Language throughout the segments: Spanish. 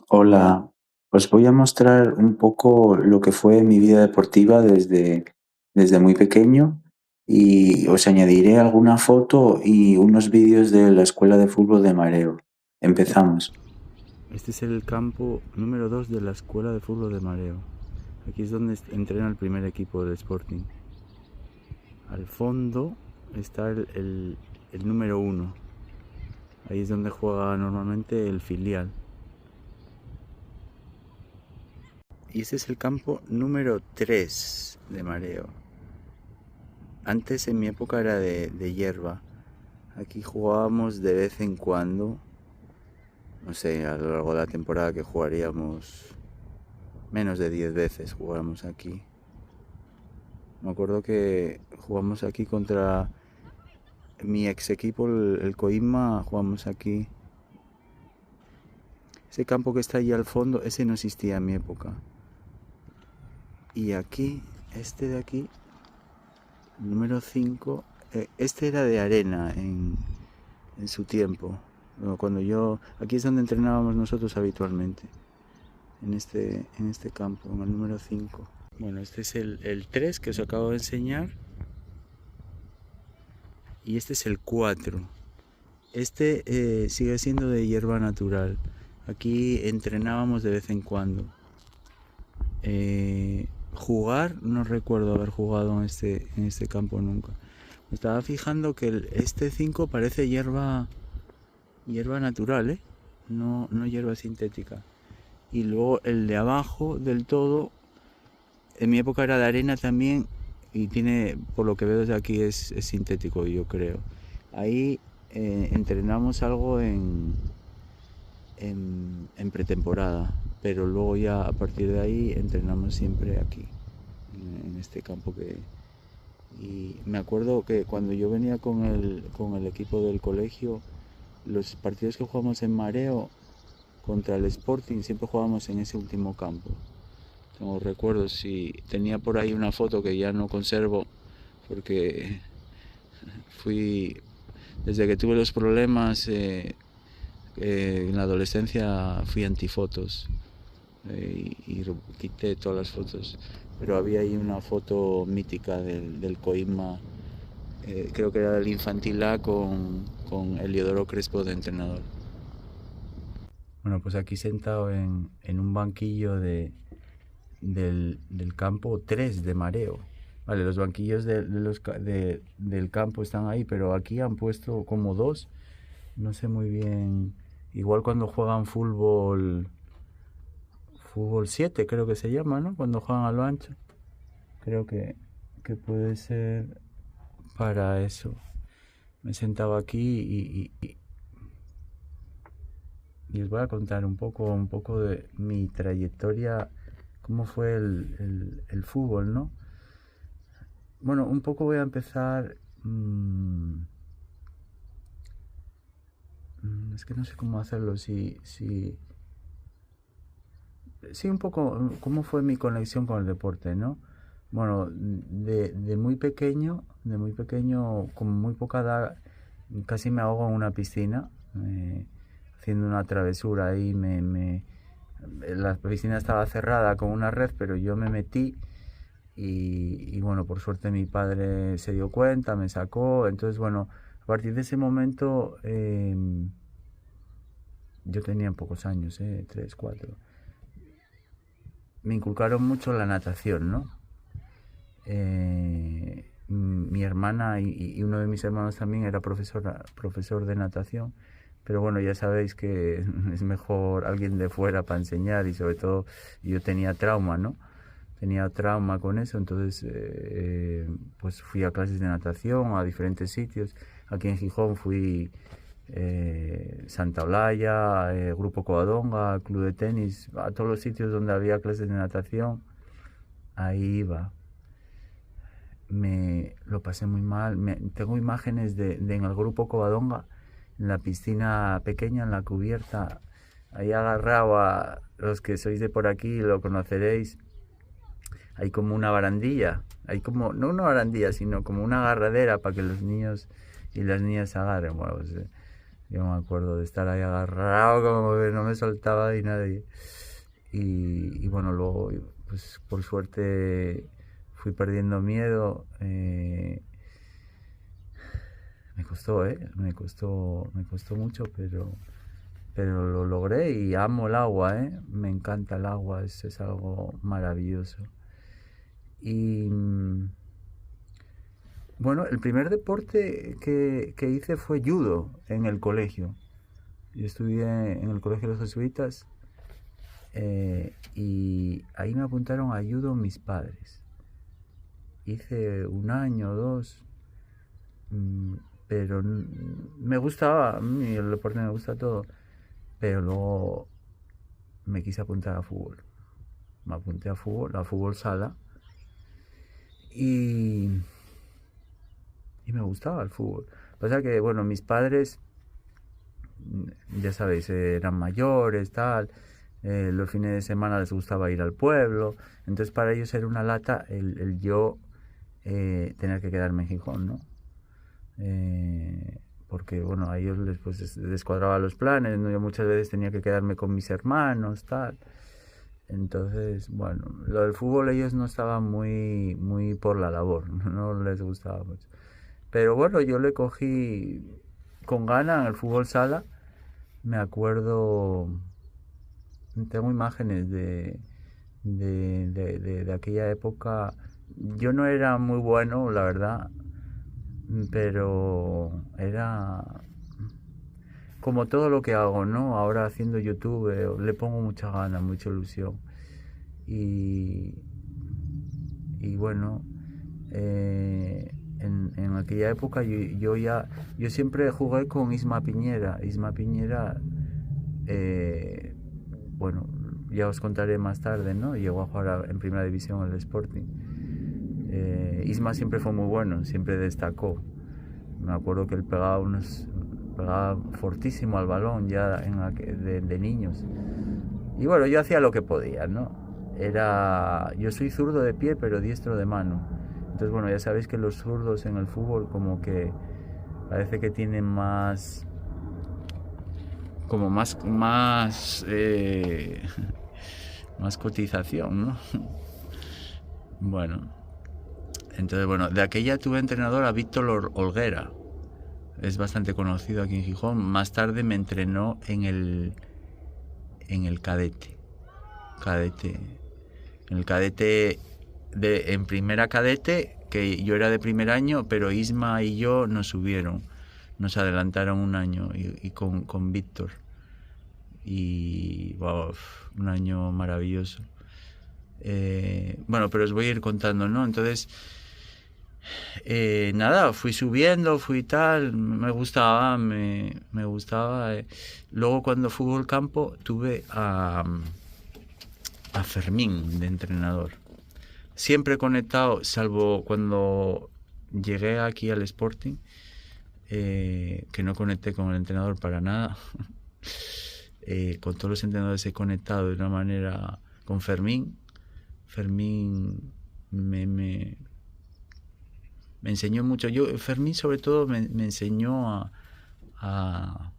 Hola, os voy a mostrar un poco lo que fue mi vida deportiva desde muy pequeño y os añadiré alguna foto y unos vídeos de la escuela de fútbol de Mareo. Empezamos. Este es el campo número 2 de la escuela de fútbol de Mareo. Aquí es donde entrena el primer equipo del Sporting. Al fondo está el número 1. Ahí es donde juega normalmente el filial. Y este es el campo número 3 de Mareo. Antes en mi época era de hierba. Aquí jugábamos de vez en cuando. No sé, a lo largo de la temporada que jugaríamos menos de 10 veces jugábamos aquí. Me acuerdo que jugamos aquí contra mi ex equipo, el Coima, jugamos aquí. Ese campo que está ahí al fondo, ese no existía en mi época. Y aquí, este de aquí, número 5, este era de arena en su tiempo. Aquí es donde entrenábamos nosotros habitualmente, en este campo, en el número 5. Bueno, este es el 3 que os acabo de enseñar. Y este es el 4. Este sigue siendo de hierba natural. Aquí entrenábamos de vez en cuando. Jugar, no recuerdo haber jugado en este campo nunca. Me estaba fijando que este 5 parece hierba natural, ¿eh? No hierba sintética. Y luego el de abajo del todo, en mi época era de arena también, y tiene, por lo que veo desde aquí, es sintético, yo creo. Ahí entrenamos algo en pretemporada, pero luego ya a partir de ahí entrenamos siempre aquí, en este campo y me acuerdo que cuando yo venía con el equipo del colegio, los partidos que jugamos en Mareo contra el Sporting siempre jugábamos en ese último campo. No recuerdo si tenía por ahí una foto que ya no conservo porque desde que tuve los problemas en la adolescencia fui antifotos y quité todas las fotos, pero había ahí una foto mítica del Coima, creo que era del Infantil A con Eliodoro Crespo de entrenador. Bueno, pues aquí sentado en un banquillo del campo 3 de Mareo. Vale, los banquillos del campo están ahí, pero aquí han puesto como dos. No sé muy bien. Igual cuando juegan fútbol 7 creo que se llama, ¿no? Cuando juegan a lo ancho. Creo que puede ser para eso. Me sentaba aquí y os voy a contar un poco de mi trayectoria, cómo fue el fútbol, ¿no? Bueno, un poco voy a empezar. Es que no sé cómo hacerlo. Sí, un poco cómo fue mi conexión con el deporte, ¿no? Bueno, de muy pequeño, con muy poca edad, casi me ahogo en una piscina, haciendo una travesura ahí. La piscina estaba cerrada con una red, pero yo me metí y bueno, por suerte mi padre se dio cuenta, me sacó. Entonces, bueno, a partir de ese momento, yo tenía pocos años, 3, 4. Me inculcaron mucho la natación, ¿no? Mi hermana y uno de mis hermanos también era profesor de natación, pero bueno, ya sabéis que es mejor alguien de fuera para enseñar, y sobre todo yo tenía trauma, ¿no? Tenía trauma con eso, entonces pues fui a clases de natación a diferentes sitios. Aquí en Gijón fui Santa Olaya, Grupo Covadonga, Club de Tenis, a todos los sitios donde había clases de natación, ahí iba. Me lo pasé muy mal. Tengo imágenes en el Grupo Covadonga, en la piscina pequeña, en la cubierta, ahí agarrado. A los que sois de por aquí lo conoceréis. Hay como una barandilla, hay como, no una barandilla, sino como una agarradera para que los niños y las niñas se agarren. Bueno, pues, Yo me acuerdo de estar ahí agarrado, como que no me soltaba y nadie. Y bueno, luego, pues por suerte fui perdiendo miedo. Me costó, ¿eh? Me costó mucho, pero lo logré y amo el agua, ¿eh? Me encanta el agua, es algo maravilloso. Y bueno, el primer deporte que hice fue judo en el colegio. Yo estudié en el colegio de los jesuitas y ahí me apuntaron a judo mis padres. Hice un año o dos, mm, pero me gustaba, a mí el deporte me gusta todo, pero luego me quise apuntar a fútbol. Me apunté a fútbol sala, y, y me gustaba el fútbol. Pasa que, bueno, mis padres, ya sabéis, eran mayores, tal. Los fines de semana les gustaba ir al pueblo. Entonces para ellos era una lata el yo tener que quedarme en Gijón, ¿no? Porque, bueno, a ellos les, pues, les cuadraba los planes, ¿no? Yo muchas veces tenía que quedarme con mis hermanos, tal. Entonces, bueno, lo del fútbol ellos no estaban muy por la labor, no les gustaba mucho. Pero bueno, yo le cogí con gana en el fútbol sala. Me acuerdo, tengo imágenes de aquella época. Yo no era muy bueno, la verdad, pero era como todo lo que hago, ¿no? Ahora haciendo YouTube, le pongo mucha gana, mucha ilusión. Y, y bueno, en aquella época yo siempre jugué con Isma Piñera. Isma Piñera, eh, bueno, ya os contaré más tarde, ¿no? Llegó a jugar en primera división en el Sporting. Isma siempre fue muy bueno, siempre destacó. Me acuerdo que él pegaba fortísimo al balón ya de niños. Y bueno, yo hacía lo que podía, ¿no? Yo soy zurdo de pie, pero diestro de mano. Entonces, bueno, ya sabéis que los zurdos en el fútbol como que parece que tienen como más cotización, ¿no? Bueno, entonces, bueno, de aquella tuve entrenador a Víctor Olguera. Es bastante conocido aquí en Gijón. Más tarde me entrenó en el cadete. En el cadete, en primera cadete, que yo era de primer año, pero Isma y yo nos subieron. Nos adelantaron un año y con Víctor. Y wow, un año maravilloso. Bueno, pero os voy a ir contando, ¿no? Entonces, nada, fui subiendo, fui tal, me gustaba. Luego cuando fui al campo tuve a Fermín de entrenador. Siempre conectado, salvo cuando llegué aquí al Sporting, que no conecté con el entrenador para nada. Con todos los entrenadores he conectado de una manera con Fermín. Fermín me enseñó mucho. Fermín sobre todo me enseñó a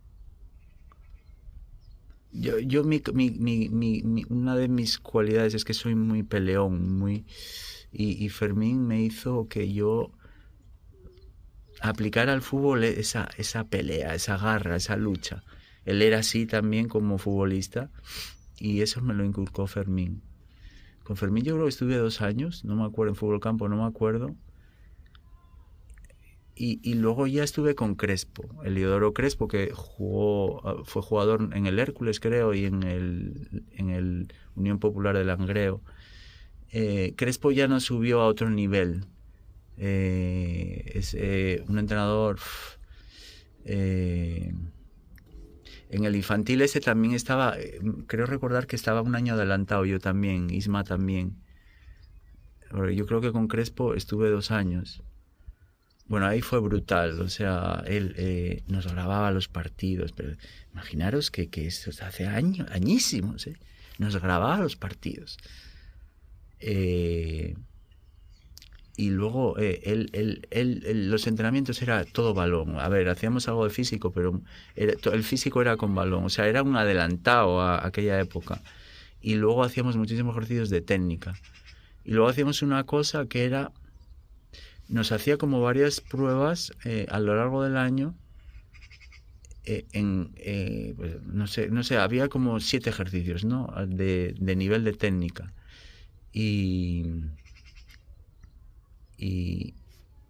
una de mis cualidades es que soy muy peleón, y Fermín me hizo que yo aplicara al fútbol esa pelea, esa garra, esa lucha. Él era así también como futbolista y eso me lo inculcó Fermín. Con Fermín yo creo que estuve 2 años, no me acuerdo, en fútbol campo, no me acuerdo. Y luego ya estuve con Crespo, Eliodoro Crespo, que fue jugador en el Hércules, creo, y en el Unión Popular de Langreo. Crespo ya nos subió a otro nivel. Es un entrenador. En el infantil ese también estaba, creo recordar que estaba un año adelantado yo también, Isma también. Yo creo que con Crespo estuve 2 años. Bueno, ahí fue brutal, o sea, él nos grababa los partidos, pero imaginaros que esto hace años, añísimos, ¿eh? Nos grababa los partidos. y luego los entrenamientos era todo balón. A ver, hacíamos algo de físico, pero el físico era con balón. O sea, era un adelantado a aquella época. Y luego hacíamos muchísimos ejercicios de técnica. Y luego hacíamos una cosa que era, nos hacía como varias pruebas a lo largo del año. Pues, no sé, había como 7 ejercicios, ¿no? De nivel de técnica. Y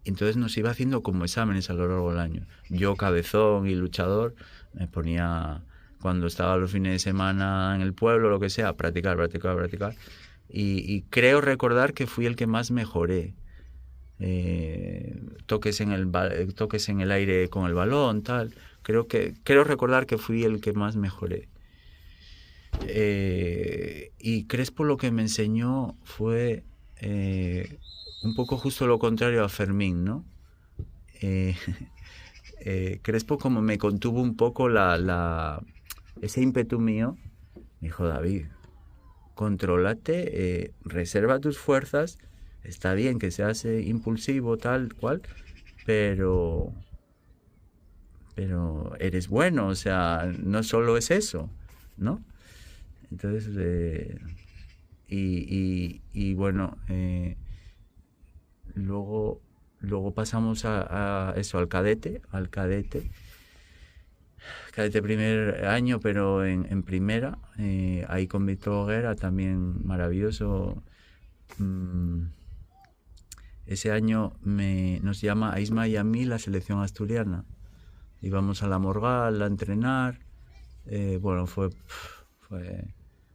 entonces nos iba haciendo como exámenes a lo largo del año. Yo, cabezón y luchador, me ponía, cuando estaba los fines de semana en el pueblo, lo que sea, practicar. Y creo recordar que fui el que más mejoré. Toques en el aire con el balón, tal. Creo recordar que fui el que más mejoré. Y Crespo lo que me enseñó fue un poco justo lo contrario a Fermín, ¿no? Crespo como me contuvo un poco ese ímpetu mío. Me dijo: David, contrólate, reserva tus fuerzas. Está bien que seas impulsivo, tal cual, pero eres bueno, o sea, no solo es eso, ¿no? Entonces, y bueno, luego pasamos a eso, cadete primer año, pero en primera, ahí con Víctor Hoguera, también maravilloso. Ese año nos llama a Isma y a mí la selección asturiana. Íbamos a la Morgal a entrenar. Bueno, fue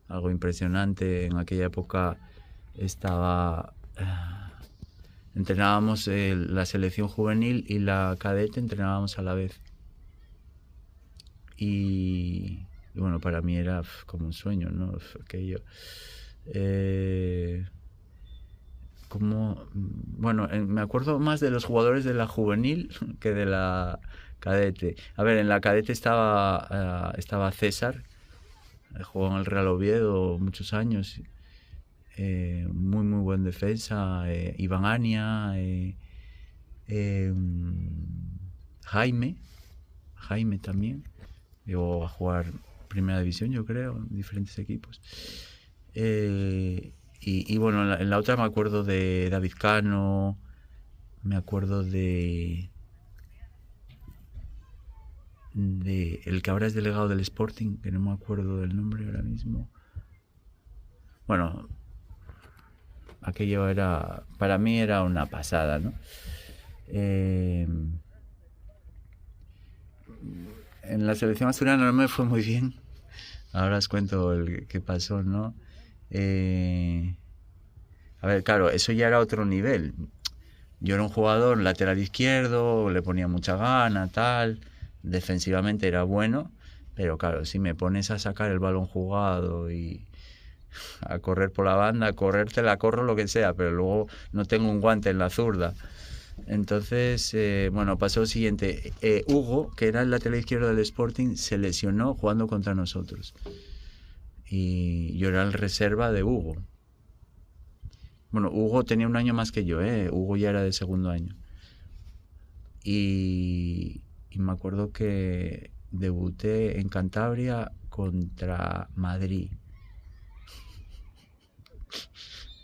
algo impresionante. En aquella época entrenábamos la selección juvenil y la cadete, entrenábamos a la vez. Y bueno, para mí era como un sueño, ¿no? Aquello. Bueno, me acuerdo más de los jugadores de la juvenil que de la cadete. A ver, en la cadete estaba César, jugó en el Real Oviedo muchos años, muy buen defensa. Iván Ania, Jaime también, llegó a jugar primera división, yo creo, en diferentes equipos. Y bueno, en la otra me acuerdo de David Cano, me acuerdo de el que ahora es delegado del Sporting, que no me acuerdo del nombre ahora mismo. Bueno, aquello para mí era una pasada, ¿no? En la selección asturiana no me fue muy bien. Ahora os cuento qué pasó, ¿no? A ver, claro, eso ya era otro nivel. Yo era un jugador lateral izquierdo, le ponía mucha gana, tal. Defensivamente era bueno, pero claro, si me pones a sacar el balón jugado y a correr por la banda, a correr te la corro lo que sea, pero luego no tengo un guante en la zurda. Entonces, bueno, pasó lo siguiente. Hugo, que era el lateral izquierdo del Sporting, se lesionó jugando contra nosotros. Y yo era el reserva de Hugo. Bueno, Hugo tenía un año más que yo, Hugo ya era de segundo año. Y me acuerdo que debuté en Cantabria contra Madrid.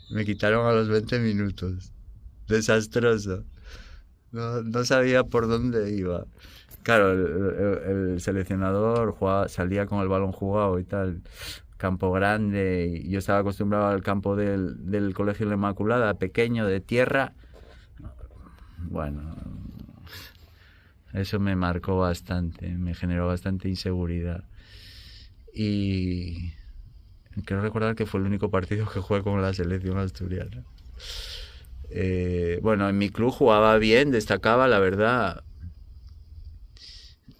Me quitaron a los 20 minutos. Desastroso. No sabía por dónde iba. Claro, el seleccionador salía con el balón jugado y tal. Campo grande. Y yo estaba acostumbrado al campo del Colegio de la Inmaculada, pequeño, de tierra. Bueno, eso me marcó bastante, me generó bastante inseguridad. Y quiero recordar que fue el único partido que jugué con la selección asturiana. Bueno, en mi club jugaba bien, destacaba, la verdad,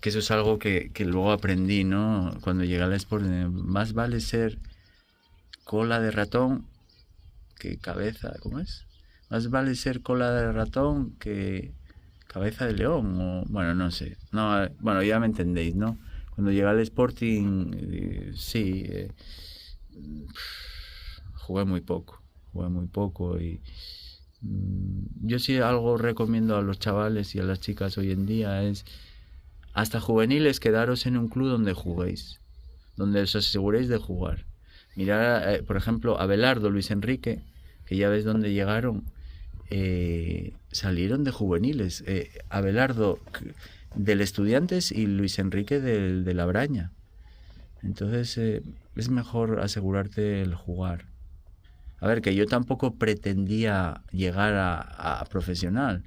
que eso es algo que luego aprendí, ¿no? Cuando llegué al Sport, más vale ser cola de ratón que cabeza, ¿cómo es? Más vale ser cola de ratón que cabeza de león, o bueno, no sé. No, bueno, ya me entendéis, ¿no? Cuando llegué al Sporting, sí, jugué muy poco Yo sí algo recomiendo a los chavales y a las chicas hoy en día es, hasta juveniles, quedaros en un club donde juguéis, donde os aseguréis de jugar. Mirar, por ejemplo, Abelardo, Luis Enrique, que ya ves dónde llegaron, salieron de juveniles. Abelardo del Estudiantes y Luis Enrique de la Braña. Entonces es mejor asegurarte el jugar. A ver, que yo tampoco pretendía llegar a profesional,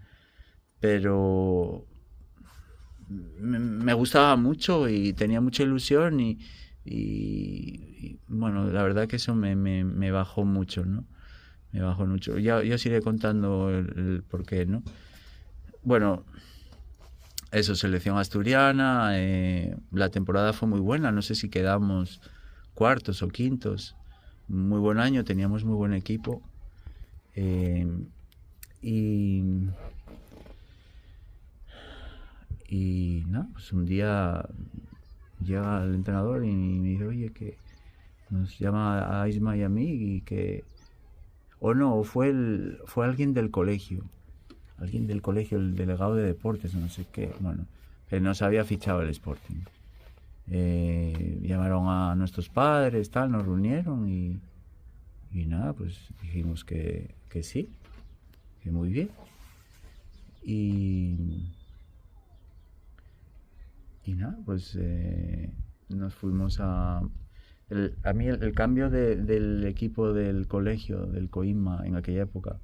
pero me gustaba mucho y tenía mucha ilusión y, bueno, la verdad que eso me bajó mucho, ¿no? Me bajó mucho. Ya os iré contando el por qué, ¿no? Bueno, eso, selección asturiana, la temporada fue muy buena, no sé si quedamos cuartos o quintos, muy buen año, teníamos muy buen equipo. Y, y nada, pues un día llega el entrenador y me dice, oye, que nos llama a Isma y a mí y que... O no, fue alguien del colegio, el delegado de deportes, no sé qué, bueno, que nos había fichado el Sporting. Llamaron a nuestros padres, tal, nos reunieron y nada, pues dijimos que sí, que muy bien. Y nada, pues nos fuimos a mí el cambio del equipo del colegio, del Coima, en aquella época.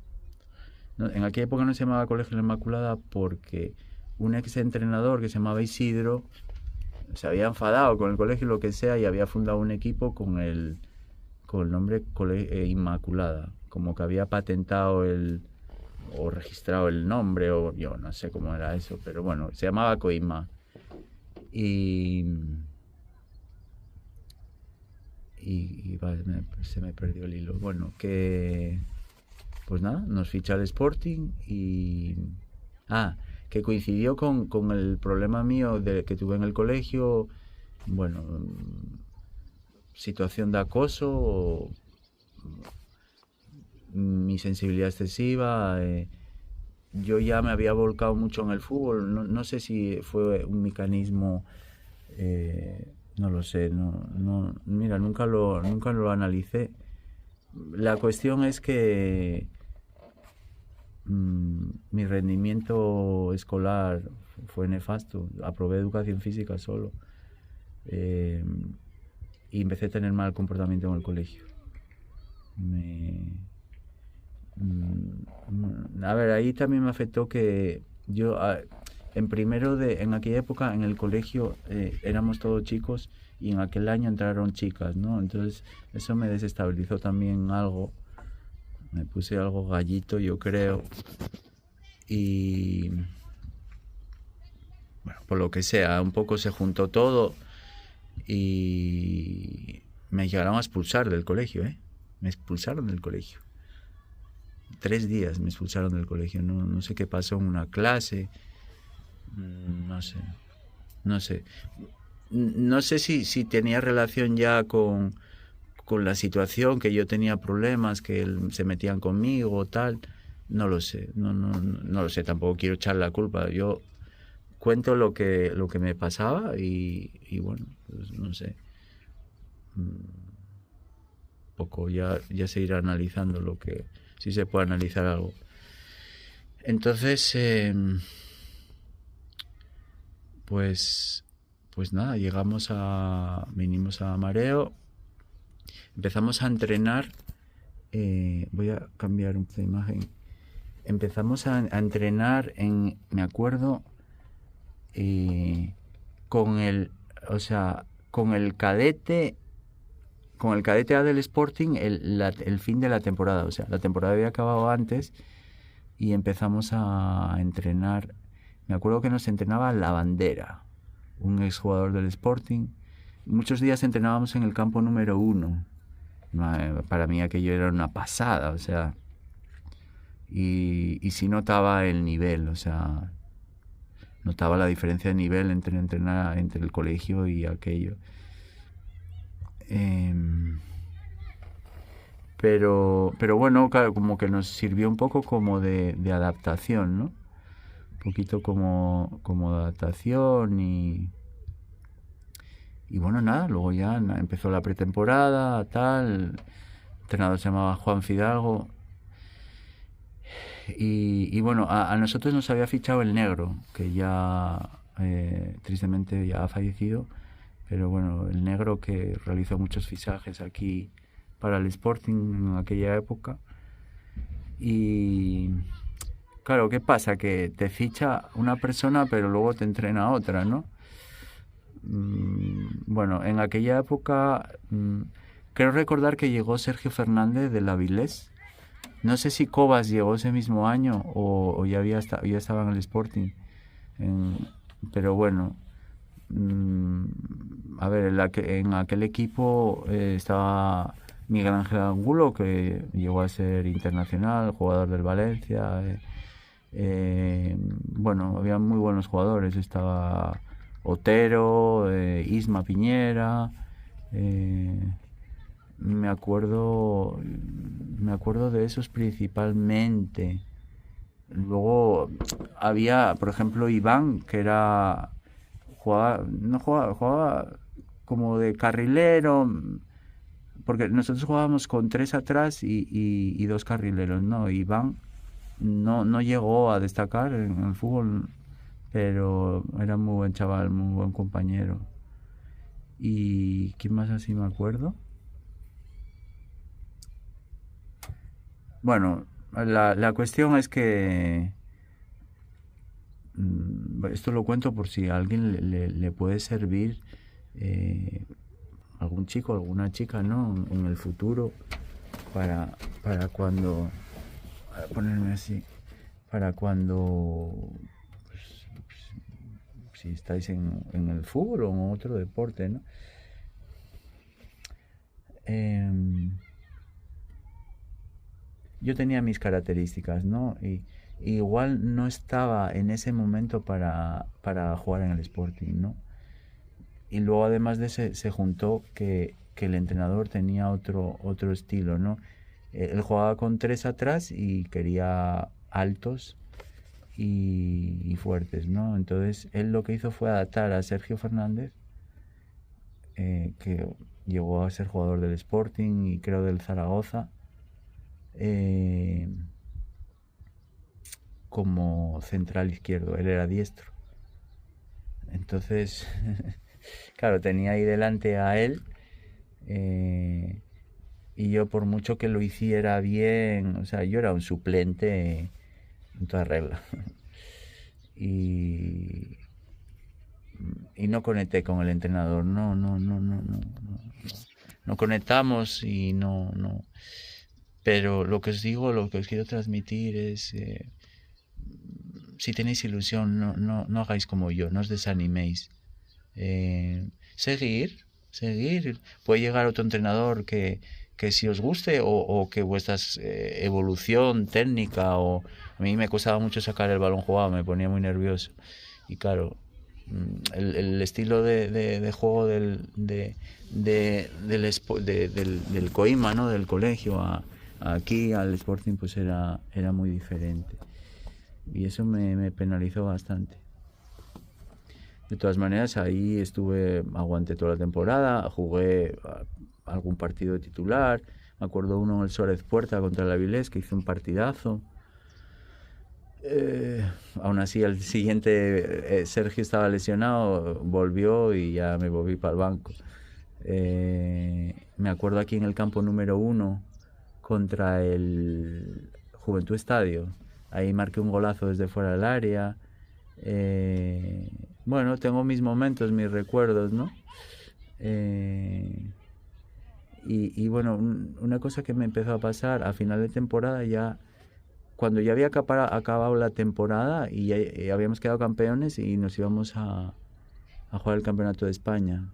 No, en aquella época no se llamaba Colegio La Inmaculada porque un ex entrenador que se llamaba Isidro se había enfadado con el colegio, lo que sea, y había fundado un equipo con el nombre Inmaculada, como que había patentado o registrado el nombre, o yo no sé cómo era eso, pero bueno, se llamaba Coima. Y vale, se me perdió el hilo. Bueno, que pues nada, nos ficha el Sporting y... Ah, que coincidió con el problema mío que tuve en el colegio, bueno, situación de acoso, mi sensibilidad excesiva, yo ya me había volcado mucho en el fútbol, no sé si fue un mecanismo, no lo sé, mira, nunca lo analicé. La cuestión es que mi rendimiento escolar fue nefasto, aprobé educación física solo y empecé a tener mal comportamiento en el colegio. A ver, ahí también me afectó que yo en aquella época en el colegio éramos todos chicos y en aquel año entraron chicas, ¿no? Entonces eso me desestabilizó también algo, me puse algo gallito, yo creo, y bueno, por lo que sea, un poco se juntó todo y me llegaron a expulsar del colegio, ¿eh? Me expulsaron del colegio. 3 días me expulsaron del colegio, no sé qué pasó en una clase, no sé, no sé. No sé si tenía relación ya con la situación, que yo tenía problemas, que se metían conmigo o tal, no lo sé, no lo sé, tampoco quiero echar la culpa, yo cuento lo que me pasaba y bueno, pues no sé, poco ya se irá analizando lo que, si se puede analizar algo. Entonces, pues nada, vinimos a Mareo, empezamos a entrenar, voy a cambiar un poco de imagen, empezamos a entrenar me acuerdo, o sea, con el cadete A del Sporting el fin de la temporada, o sea, la temporada había acabado antes y empezamos a entrenar. Me acuerdo que nos entrenaba La Bandera, un exjugador del Sporting. Muchos días entrenábamos en el campo número 1. Para mí aquello era una pasada, o sea, y sí notaba el nivel, o sea, notaba la diferencia de nivel entre el colegio y aquello. Pero bueno, claro, como que nos sirvió un poco como de adaptación, ¿no? Un poquito como de adaptación y bueno, nada, luego ya empezó la pretemporada, tal. El entrenador se llamaba Juan Fidalgo. Y bueno, a nosotros nos había fichado el negro, que ya tristemente ya ha fallecido. Pero bueno, el negro que realizó muchos fichajes aquí para el Sporting en aquella época. Y claro, ¿qué pasa? Que te ficha una persona, pero luego te entrena otra, ¿no? Bueno, en aquella época creo recordar que llegó Sergio Fernández del Avilés. No sé si Cobas llegó ese mismo año o ya estaba en el Sporting. En- pero bueno, a ver, en aquel equipo estaba Miguel Ángel Angulo, que llegó a ser internacional, jugador del Valencia. Bueno, había muy buenos jugadores. Estaba Otero, Isma Piñera. eh, me acuerdo de esos principalmente. Luego había, por ejemplo, Iván, que era no jugaba como de carrilero, porque nosotros jugábamos con tres atrás y dos carrileros, ¿no? Iván no llegó a destacar en el fútbol, pero era muy buen chaval, muy buen compañero. ¿Y quién más así me acuerdo? Bueno, la cuestión es que esto lo cuento por si a alguien le puede servir, eh, algún chico, alguna chica, ¿no? En el futuro, para cuando, a ponerme así, para cuando, si estáis en el fútbol o en otro deporte, ¿no? Em, yo tenía mis características, ¿no? Y igual no estaba en ese momento para jugar en el Sporting, ¿no? Y luego además de ese se juntó que el entrenador tenía otro estilo, ¿no? Él jugaba con tres atrás y quería altos y fuertes, ¿no? Entonces él lo que hizo fue adaptar a Sergio Fernández, que llegó a ser jugador del Sporting y creo del Zaragoza, eh, como central izquierdo. Él era diestro. Entonces, claro, tenía ahí delante a él, eh, y yo por mucho que lo hiciera bien, o sea, yo era un suplente en toda regla. Y, y no conecté con el entrenador, no conectamos y no. Pero lo que os digo, lo que os quiero transmitir es, si tenéis ilusión, no hagáis como yo, no os desaniméis. Seguir. Puede llegar otro entrenador que si os guste o que vuestra evolución técnica o... A mí me costaba mucho sacar el balón jugado, me ponía muy nervioso. Y claro, el estilo de juego del Coima, ¿no? Del colegio aquí al Sporting pues era muy diferente. Y eso me penalizó bastante. De todas maneras, ahí aguanté toda la temporada, jugué algún partido de titular. Me acuerdo uno en el Suárez Puerta contra el Avilés, que hizo un partidazo. Aún así, al siguiente, Sergio estaba lesionado, volvió y ya me volví para el banco. Me acuerdo aquí en el campo número 1 contra el Juventud Estadio. Ahí marqué un golazo desde fuera del área. Bueno, tengo mis momentos, mis recuerdos, ¿no? Eh, y bueno, una cosa que me empezó a pasar a final de temporada, ya cuando ya había acabado la temporada y ya habíamos quedado campeones y nos íbamos a jugar el campeonato de España.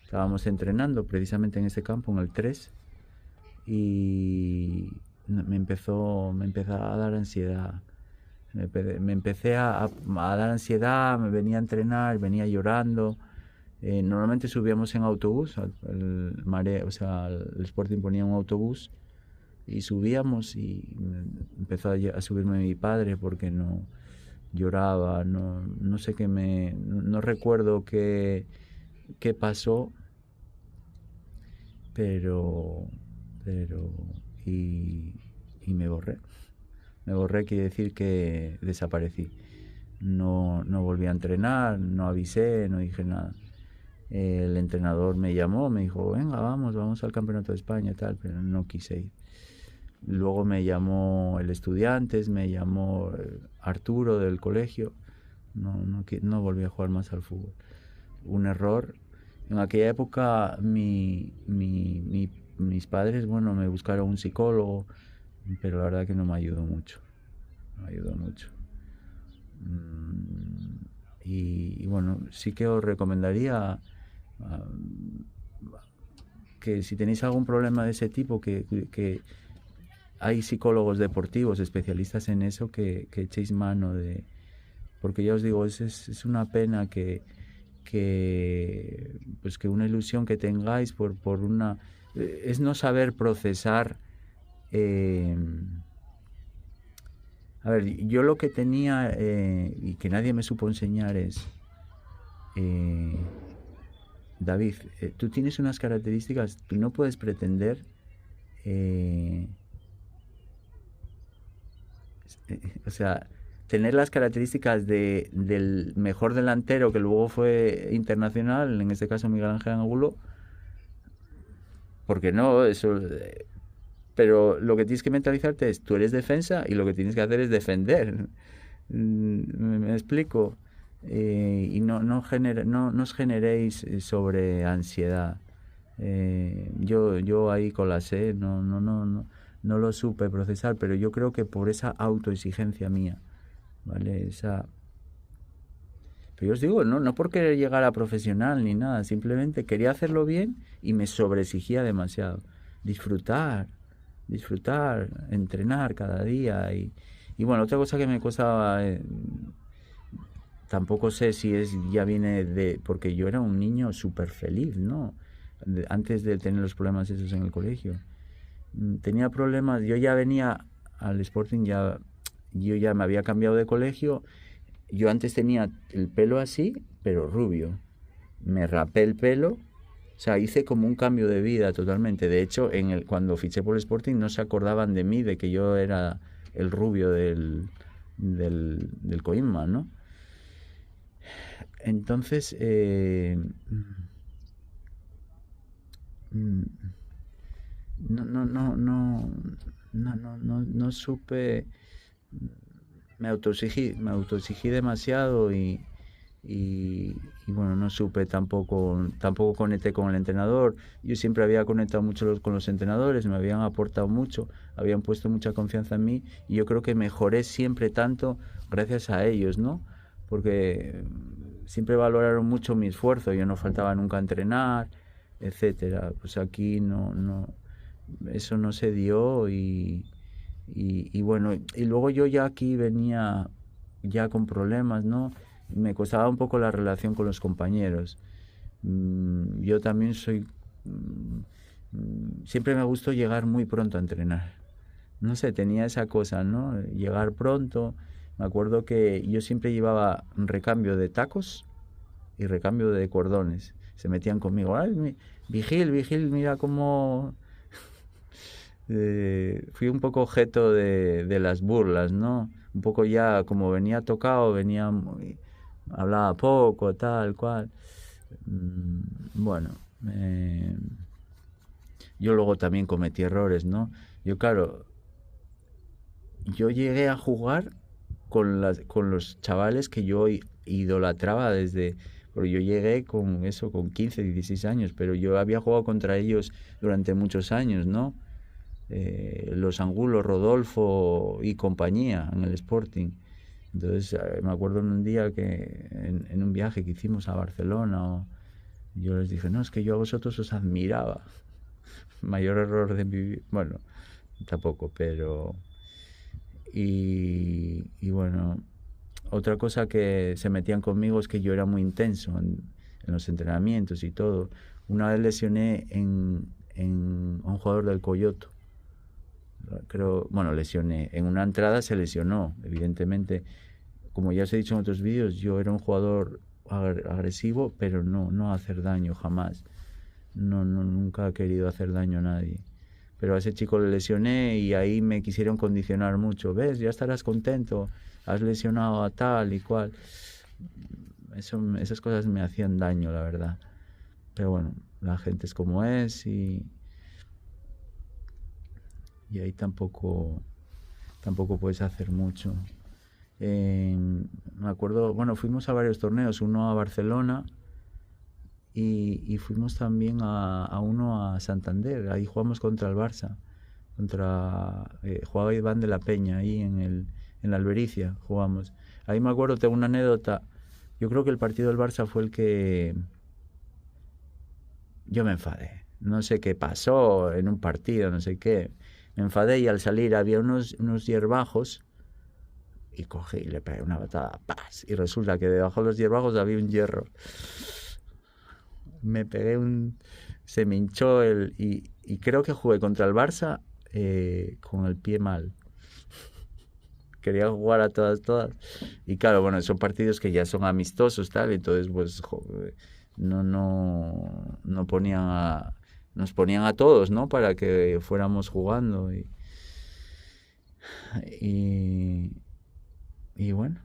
Estábamos entrenando precisamente en ese campo, en el 3, y me empezó a dar ansiedad. Me empecé a dar ansiedad, me venía a entrenar, venía llorando. Normalmente subíamos en autobús, o sea, el Sporting ponía un autobús y subíamos y empezó a subirme mi padre porque no lloraba, no sé qué no recuerdo qué pasó, pero, pero, y, y me borré. Me borré quiere decir que desaparecí. No volví a entrenar, no avisé, no dije nada. El entrenador me llamó, me dijo, venga, vamos al Campeonato de España y tal, pero no quise ir. Luego me llamó el Estudiantes, me llamó Arturo del colegio. No volví a jugar más al fútbol. Un error. En aquella época mis padres, bueno, me buscaron un psicólogo, pero la verdad que no me ayudó mucho. No me ayudó mucho. Y bueno, sí que os recomendaría que si tenéis algún problema de ese tipo, que hay psicólogos deportivos especialistas en eso, que echéis mano de... Porque ya os digo, es una pena pues que una ilusión que tengáis por una... es no saber procesar... a ver, yo lo que tenía y que nadie me supo enseñar es... David, tú tienes unas características, tú no puedes pretender... o sea, tener las características del mejor delantero que luego fue internacional, en este caso Miguel Ángel Angulo, porque no, eso... pero lo que tienes que mentalizarte es, tú eres defensa y lo que tienes que hacer es defender. ¿Me explico? Y no os generéis sobre ansiedad. Yo ahí colapsé, no lo supe procesar, pero yo creo que por esa autoexigencia mía, ¿vale? Pero yo os digo, no por querer llegar a profesional ni nada, simplemente quería hacerlo bien y me sobreexigía demasiado. Disfrutar, entrenar cada día y bueno, otra cosa que me costaba, tampoco sé si ya viene porque yo era un niño súper feliz, ¿no? Antes de tener los problemas esos en el colegio. Tenía problemas, yo ya venía al Sporting, yo ya me había cambiado de colegio. Yo antes tenía el pelo así, pero rubio. Me rapé el pelo, o sea, hice como un cambio de vida totalmente. De hecho, cuando fiché por el Sporting no se acordaban de mí, de que yo era el rubio del Coima, ¿no? Entonces, no supe, me autoexigí demasiado y bueno, no supe tampoco conecté con el entrenador. Yo siempre había conectado mucho con los entrenadores, me habían aportado mucho, habían puesto mucha confianza en mí y yo creo que mejoré siempre tanto gracias a ellos, ¿no? Porque siempre valoraron mucho mi esfuerzo, yo no faltaba nunca a entrenar, etcétera. Pues aquí eso no se dio y bueno, y luego yo ya aquí venía ya con problemas, ¿no? Me costaba un poco la relación con los compañeros. Yo también siempre me gustó llegar muy pronto a entrenar. No sé, tenía esa cosa, ¿no? Llegar pronto. Me acuerdo que yo siempre llevaba recambio de tacos y recambio de cordones. Se metían conmigo. Ay, Vigil, mira cómo... fui un poco objeto de las burlas, ¿no? Un poco ya como venía tocado, hablaba poco, tal cual. Bueno, yo luego también cometí errores, ¿no? Claro, yo llegué a jugar con los chavales que yo idolatraba porque yo llegué con 15, 16 años, pero yo había jugado contra ellos durante muchos años, ¿no? Los Angulos, Rodolfo y compañía en el Sporting. Entonces me acuerdo en un día que en un viaje que hicimos a Barcelona, yo les dije, no, es que yo a vosotros os admiraba. Mayor error de mi vida. Bueno, tampoco, pero... Y bueno, otra cosa que se metían conmigo es que yo era muy intenso en los entrenamientos y todo. Una vez lesioné a un jugador del Coyoto. creo, bueno, lesioné. En una entrada se lesionó, evidentemente. Como ya os he dicho en otros vídeos, yo era un jugador agresivo, pero no hacer daño jamás. Nunca he querido hacer daño a nadie. Pero a ese chico le lesioné y ahí me quisieron condicionar mucho. ¿Ves? Ya estarás contento. Has lesionado a tal y cual. Esas cosas me hacían daño, la verdad. Pero bueno, la gente es como es y ahí tampoco puedes hacer mucho. Me acuerdo, bueno, fuimos a varios torneos, uno a Barcelona y fuimos también a uno a Santander. Ahí jugamos contra el Barça, jugaba Iván de la Peña, ahí en la Albericia jugamos. Ahí me acuerdo, tengo una anécdota. Yo creo que el partido del Barça fue el que yo me enfadé. No sé qué pasó en un partido, no sé qué. Me enfadé y al salir había unos hierbajos y cogí y le pegué una patada. ¡Paz! Y resulta que debajo de los hierbajos había un hierro. Me pegué se me hinchó y creo que jugué contra el Barça con el pie mal. Quería jugar a todas. Y claro, bueno, son partidos que ya son amistosos, tal, entonces pues no nos ponían a todos, ¿no? Para que fuéramos jugando y bueno,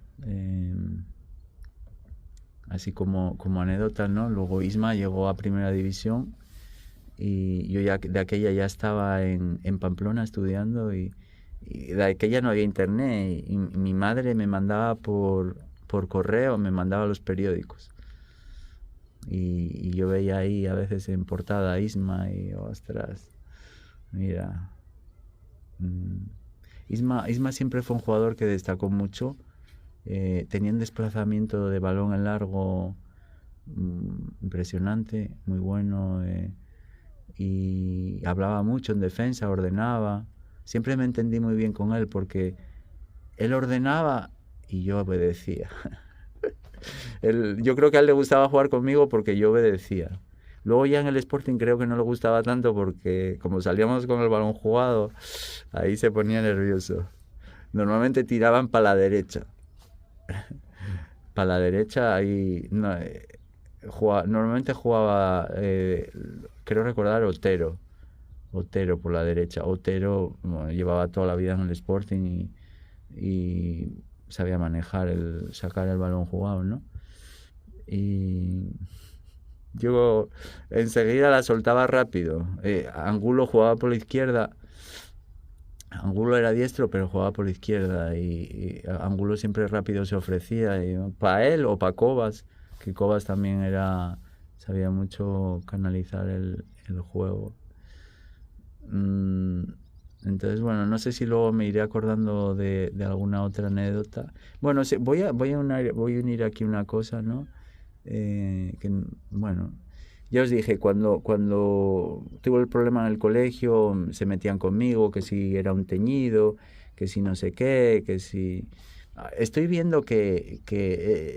así como anécdota, ¿no? Luego Isma llegó a Primera División y yo ya de aquella ya estaba en Pamplona estudiando y de aquella no había internet y mi madre me mandaba por correo, me mandaba los periódicos y yo veía ahí a veces en portada Isma y ostras, mira, Isma siempre fue un jugador que destacó mucho. Tenía un desplazamiento de balón en largo impresionante, muy bueno, y hablaba mucho en defensa, ordenaba. Siempre me entendí muy bien con él porque él ordenaba y yo obedecía. Yo creo que a él le gustaba jugar conmigo porque yo obedecía. Luego ya en el Sporting creo que no le gustaba tanto porque como salíamos con el balón jugado, ahí se ponía nervioso. Normalmente tiraban para la derecha. Para la derecha ahí no, normalmente jugaba, creo recordar, Otero por la derecha. Otero, bueno, llevaba toda la vida en el Sporting y sabía manejar sacar el balón jugado, ¿no? Y yo enseguida la soltaba rápido. Angulo jugaba por la izquierda. Angulo era diestro, pero jugaba por la izquierda y Angulo siempre rápido se ofrecía. Para él o para Cobas, que Cobas también sabía mucho canalizar el juego. Entonces, bueno, no sé si luego me iré acordando de alguna otra anécdota. Bueno, sí, voy a unir aquí una cosa, ¿no? Bueno, ya os dije, cuando tuve el problema en el colegio, se metían conmigo, que si era un teñido, que si no sé qué, que si... Estoy viendo que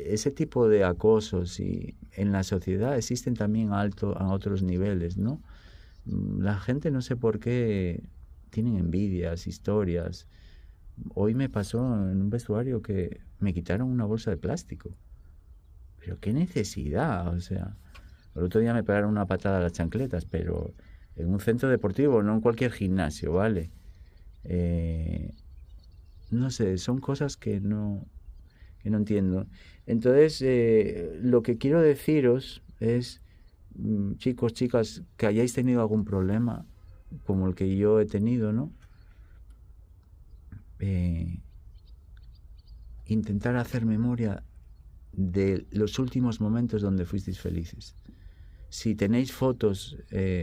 ese tipo de acosos en la sociedad existen también a otros niveles, ¿no? La gente no sé por qué tienen envidias, historias. Hoy me pasó en un vestuario que me quitaron una bolsa de plástico. Pero qué necesidad, o sea, el otro día me pegaron una patada a las chancletas, pero en un centro deportivo, no en cualquier gimnasio, ¿vale? No sé, son cosas que no entiendo. Entonces, lo que quiero deciros es, chicos, chicas, que hayáis tenido algún problema, como el que yo he tenido, ¿no? Intentar hacer memoria de los últimos momentos donde fuisteis felices. Si tenéis fotos,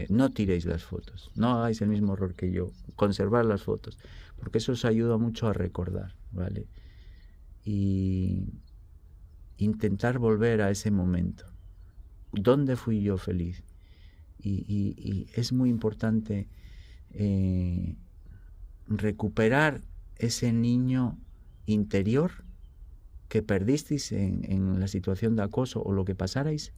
no tiréis las fotos, no hagáis el mismo error que yo, conservar las fotos, porque eso os ayuda mucho a recordar, ¿vale? Y intentar volver a ese momento. ¿Dónde fui yo feliz? Y es muy importante recuperar ese niño interior que perdisteis en la situación de acoso o lo que pasarais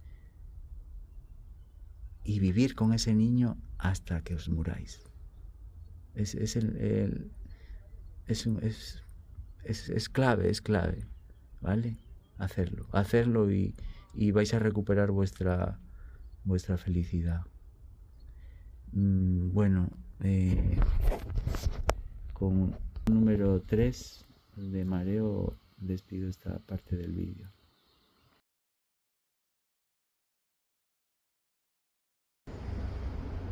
y vivir con ese niño hasta que os muráis. Es, es, es clave, ¿vale? Hacerlo y vais a recuperar vuestra felicidad. Bueno, con número 3 de mareo despido esta parte del vídeo.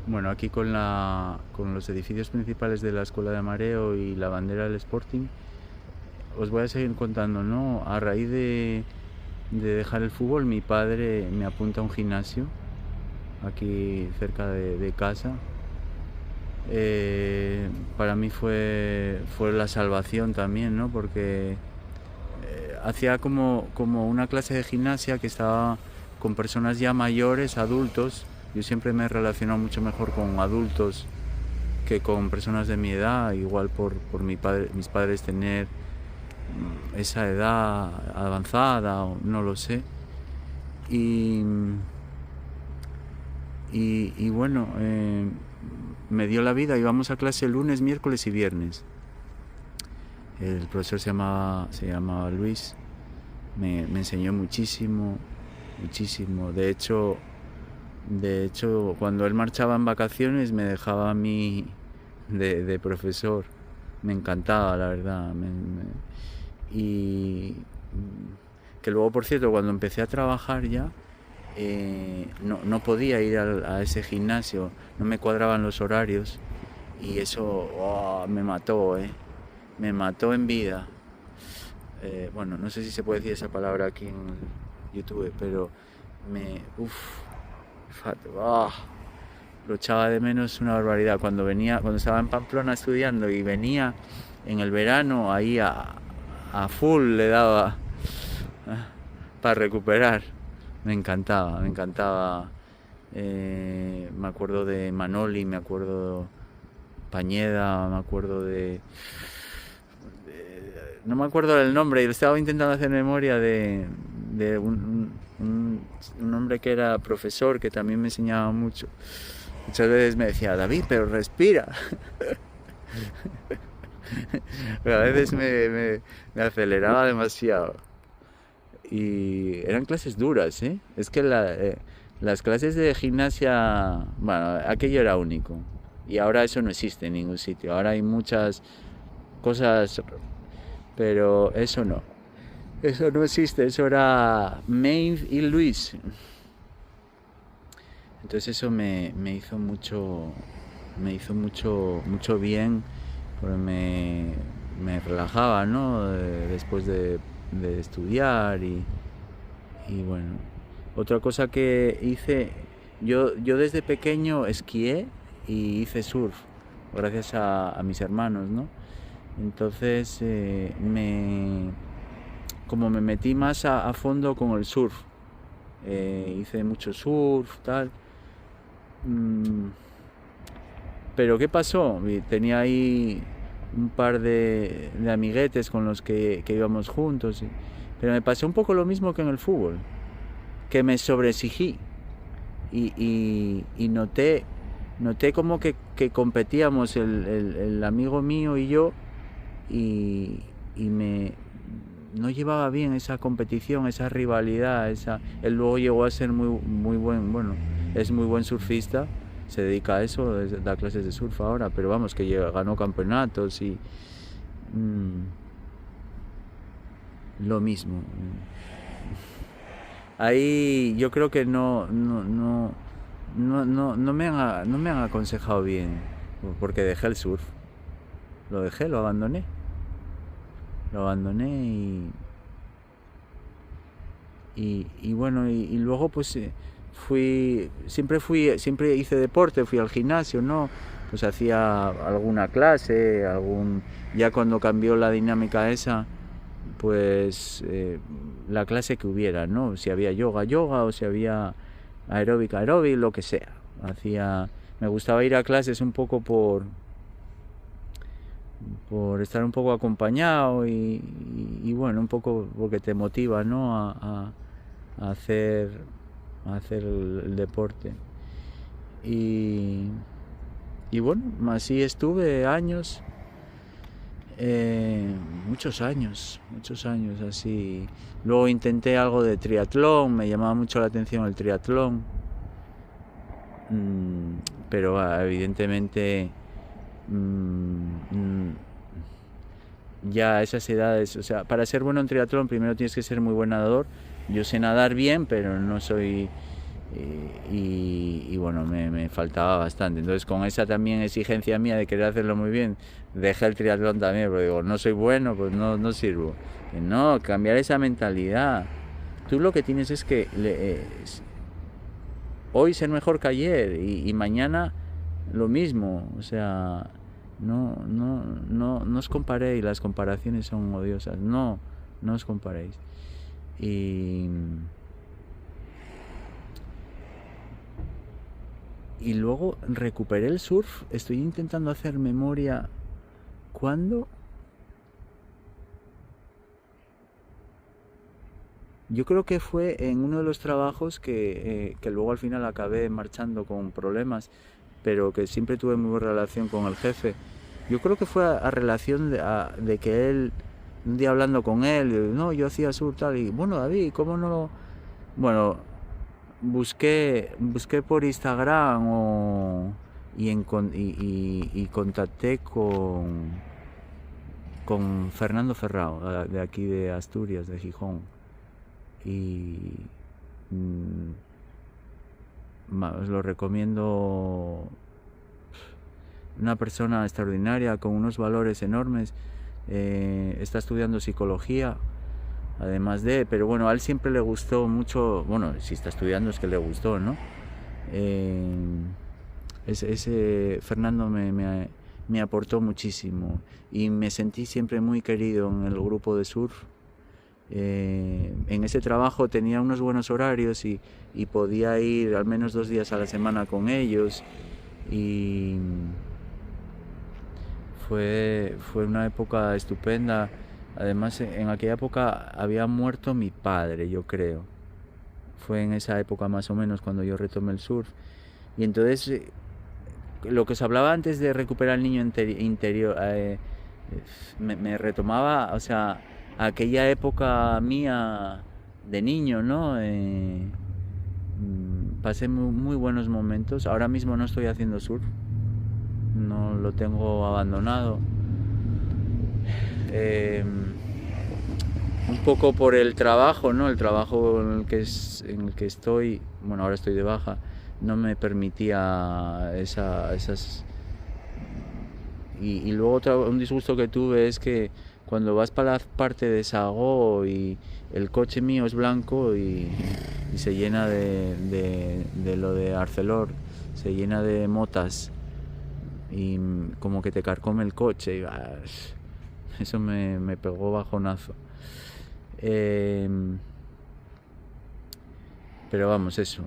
Bueno, aquí con los edificios principales de la Escuela de Mareo y la bandera del Sporting, os voy a seguir contando, ¿no? A raíz de dejar el fútbol, mi padre me apunta a un gimnasio aquí cerca de casa. Para mí fue la salvación también, ¿no? Porque hacía como una clase de gimnasia que estaba con personas ya mayores, adultos. Yo siempre me he relacionado mucho mejor con adultos que con personas de mi edad, igual por mis padres tener esa edad avanzada, o no lo sé. Y bueno, me dio la vida. Íbamos a clase lunes, miércoles y viernes. El profesor se llamaba Luis. Me enseñó muchísimo. De hecho, cuando él marchaba en vacaciones me dejaba a mí de profesor. Me encantaba, la verdad. Y que luego, por cierto, cuando empecé a trabajar ya, no podía ir a ese gimnasio, no me cuadraban los horarios y eso me mató, me mató en vida. Bueno, no sé si se puede decir esa palabra aquí en YouTube, pero lo echaba de menos una barbaridad. Cuando estaba en Pamplona estudiando y venía en el verano, ahí a full le daba para recuperar. Me encantaba. Me acuerdo de Manoli, me acuerdo Pañeda, me acuerdo no me acuerdo del nombre, y estaba intentando hacer memoria de un hombre que era profesor, que también me enseñaba mucho. Muchas veces me decía, David, pero respira. Pero a veces me aceleraba demasiado. Y eran clases duras, ¿eh? Es que las clases de gimnasia, bueno, aquello era único. Y ahora eso no existe en ningún sitio. Ahora hay muchas cosas, pero eso no. Eso no existe, eso era Maeve y Luis. Entonces eso me hizo mucho bien, porque me relajaba, ¿no? Después de estudiar y bueno. Otra cosa que hice, yo desde pequeño esquié y hice surf, gracias a mis hermanos, ¿no? Entonces como me metí más a fondo con el surf, hice mucho surf, tal. Pero ¿qué pasó? Tenía ahí un par de amiguetes con los que íbamos juntos, pero me pasó un poco lo mismo que en el fútbol, que me sobreexigí y noté como que competíamos el amigo mío y yo, y no llevaba bien esa competición, esa rivalidad. Él luego llegó a ser muy buen, bueno, es muy buen surfista, se dedica a eso, da clases de surf ahora, pero vamos, que ganó campeonatos y lo mismo. Ahí yo creo que no me han aconsejado bien, porque dejé el surf. Lo abandoné. Y bueno, y luego pues siempre hice deporte, fui al gimnasio, ¿no? Pues hacía alguna clase, ya cuando cambió la dinámica esa, pues la clase que hubiera, ¿no? Si había yoga, o si había aeróbica, lo que sea. Me gustaba ir a clases un poco por estar un poco acompañado y bueno, un poco porque te motiva, ¿no? a hacer el deporte. Y y bueno, así estuve años, muchos años así. Luego intenté algo de triatlón, me llamaba mucho la atención el triatlón, pero evidentemente ya a esas edades, o sea, para ser bueno en triatlón primero tienes que ser muy buen nadador. Yo sé nadar bien, pero no soy... y bueno, me faltaba bastante. Entonces, con esa también exigencia mía de querer hacerlo muy bien, dejé el triatlón también, porque digo, no soy bueno, pues no sirvo. Que no, cambiar esa mentalidad. Tú lo que tienes es que hoy ser mejor que ayer y mañana lo mismo. O sea, no os comparéis, las comparaciones son odiosas. No os comparéis. Y luego recuperé el surf. Estoy intentando hacer memoria. ¿Cuándo? Yo creo que fue en uno de los trabajos que luego al final acabé marchando con problemas, pero que siempre tuve muy buena relación con el jefe. Yo creo que fue a relación de que él, un día hablando con él, no, yo hacía surf tal, y bueno, David, ¿cómo no lo...? Bueno, busqué por Instagram y contacté con Fernando Ferrao, de aquí de Asturias, de Gijón. Y os lo recomiendo. Una persona extraordinaria con unos valores enormes. Está estudiando psicología, además pero bueno, a él siempre le gustó mucho. Bueno, si está estudiando es que le gustó, ¿no? Ese Fernando me aportó muchísimo y me sentí siempre muy querido en el grupo de surf. En ese trabajo tenía unos buenos horarios y podía ir al menos 2 días a la semana con ellos, y fue una época estupenda. Además, en aquella época había muerto mi padre, yo creo. Fue en esa época más o menos cuando yo retomé el surf. Y entonces, lo que os hablaba antes de recuperar el niño interior, me retomaba, o sea, aquella época mía de niño, ¿no? Pasé muy buenos momentos. Ahora mismo no estoy haciendo surf, no lo tengo abandonado. Un poco por el trabajo, ¿no? El trabajo en el que estoy, bueno, ahora estoy de baja, no me permitía esas... Y luego un disgusto que tuve es que cuando vas para la parte de Sagó y el coche mío es blanco y se llena de lo de Arcelor, se llena de motas y como que te carcome el coche, y eso me pegó bajonazo. Pero vamos, eso.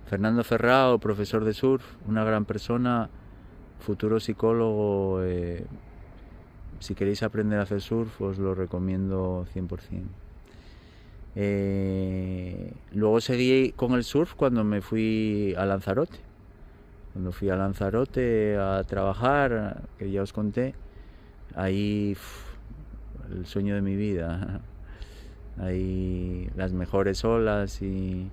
Fernando Ferrao, profesor de surf, una gran persona, futuro psicólogo. Si queréis aprender a hacer surf, os lo recomiendo 100%. Luego seguí con el surf cuando me fui a Lanzarote. Cuando fui a Lanzarote a trabajar, que ya os conté, ahí el sueño de mi vida. Ahí las mejores olas. Y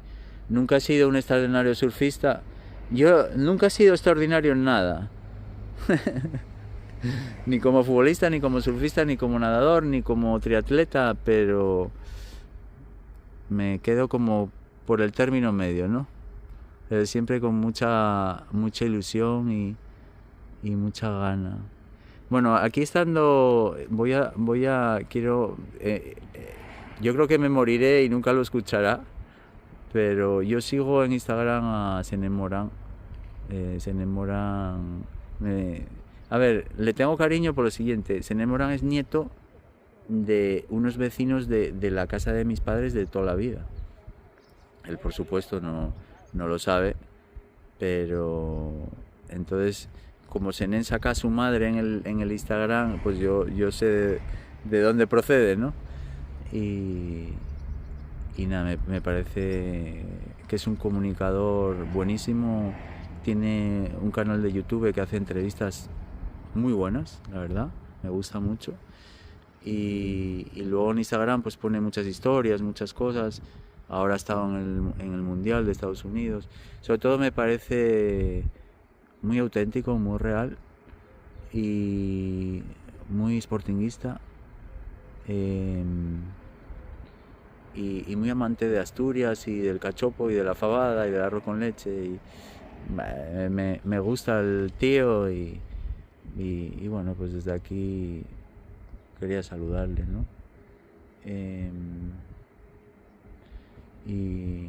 nunca he sido un extraordinario surfista. Yo nunca he sido extraordinario en nada. Ni como futbolista, ni como surfista, ni como nadador, ni como triatleta, pero me quedo como por el término medio, ¿no? Siempre con mucha ilusión y mucha gana. Bueno, aquí estando, quiero, yo creo que me moriré y nunca lo escuchará, pero yo sigo en Instagram a Senemorán. Senemorán, a ver, le tengo cariño por lo siguiente. Senemorán es nieto de unos vecinos de la casa de mis padres de toda la vida. Él, por supuesto, no lo sabe, pero entonces, como Senen saca a su madre en el Instagram, pues yo sé de dónde procede, ¿no? Y nada, me parece que es un comunicador buenísimo tiene un canal de YouTube que hace entrevistas muy buenas, la verdad, me gusta mucho. Y luego en Instagram pues pone muchas historias, muchas cosas. Ahora ha estado en el Mundial de Estados Unidos. Sobre todo me parece muy auténtico, muy real y muy sportinguista. Y muy amante de Asturias y del cachopo y de la fabada y del arroz con leche. Y me gusta el tío y bueno, pues desde aquí quería saludarle, ¿no? Y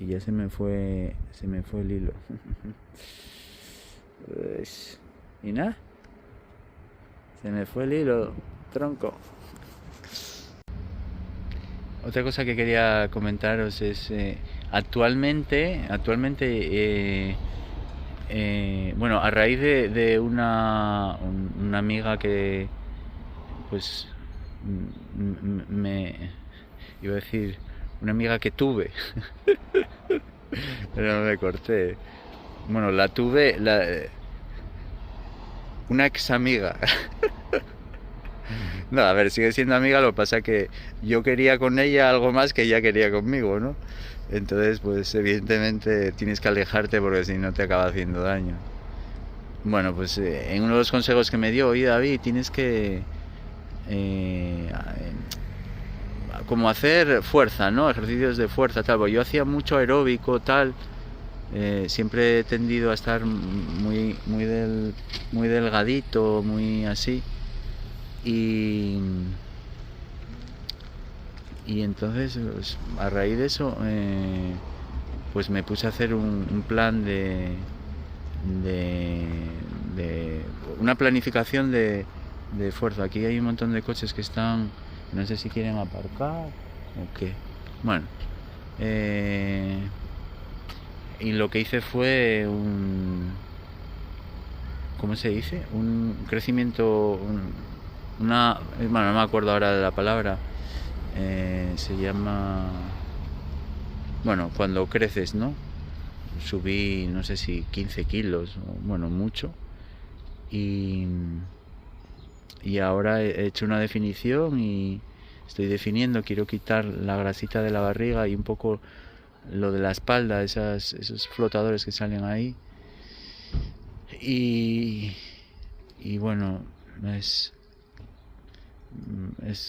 ya se me fue el hilo. Y nada, se me fue el hilo, tronco. Otra cosa que quería comentaros es actualmente bueno, a raíz de una amiga que pues me iba a decir una amiga que tuve pero no me corté. Bueno, la tuve una ex amiga. No, a ver, sigue siendo amiga, lo que pasa que yo quería con ella algo más que ella quería conmigo, ¿no? Entonces, pues evidentemente tienes que alejarte porque si no te acaba haciendo daño. Bueno, pues en uno de los consejos que me dio, oye David, tienes que como hacer fuerza, ¿no? Ejercicios de fuerza, tal. Pues yo hacía mucho aeróbico, tal. Siempre he tendido a estar muy delgadito, muy así. Y entonces, pues, a raíz de eso, pues me puse a hacer un plan de una planificación de fuerza. Aquí hay un montón de coches que están, no sé si quieren aparcar o qué. Bueno, y lo que hice fue ¿cómo se dice? Un crecimiento, bueno, no me acuerdo ahora de la palabra. Se llama, bueno, cuando creces, ¿no? Subí, no sé si 15 kilos, bueno, mucho. Y ahora he hecho una definición y estoy definiendo, quiero quitar la grasita de la barriga y un poco lo de la espalda, esos flotadores que salen ahí. Y bueno, es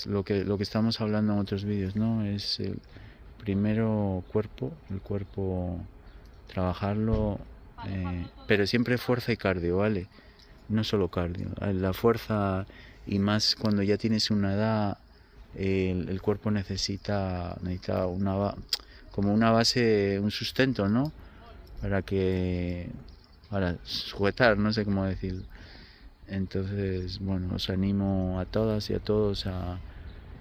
lo que estamos hablando en otros vídeos, ¿no? Es el primero el cuerpo trabajarlo, pero siempre fuerza y cardio, ¿vale? No solo cardio, la fuerza, y más cuando ya tienes una edad, el cuerpo necesita como una base, un sustento, ¿no? Para sujetar, no sé cómo decirlo. Entonces, bueno, os animo a todas y a todos a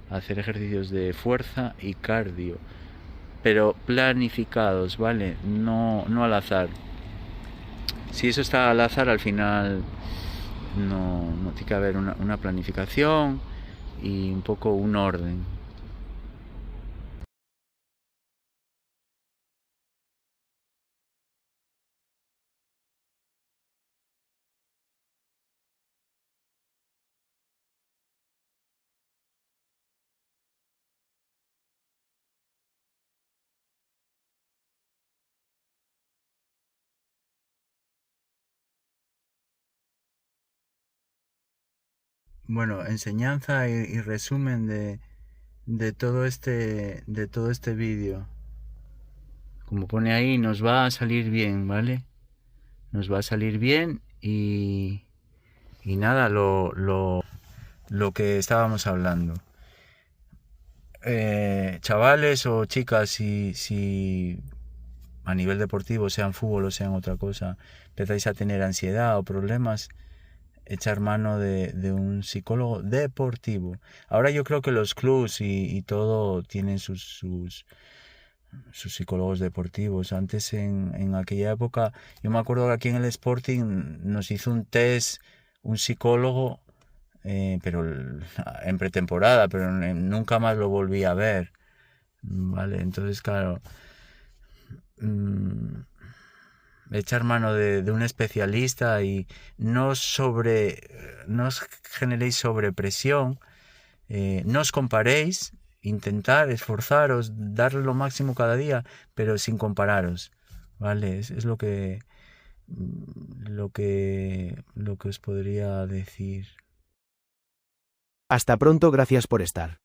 hacer ejercicios de fuerza y cardio, pero planificados, ¿vale? No al azar. Si eso está al azar, al final no tiene que haber una planificación y un poco un orden. Bueno, enseñanza y resumen de todo este vídeo. Como pone ahí, nos va a salir bien, ¿vale? Nos va a salir bien y nada, lo que estábamos hablando. Chavales o chicas, si a nivel deportivo, sean fútbol o sean otra cosa, empezáis a tener ansiedad o problemas, echar mano de un psicólogo deportivo. Ahora yo creo que los clubs y todo tienen sus psicólogos deportivos. Antes, en aquella época, yo me acuerdo que aquí en el Sporting nos hizo un test un psicólogo, pero en pretemporada, pero nunca más lo volví a ver, ¿vale? Entonces, claro, echar mano de un especialista y no os generéis sobrepresión, no os comparéis, intentar esforzaros, darle lo máximo cada día, pero sin compararos, ¿vale? Es lo que os podría decir. Hasta pronto, gracias por estar.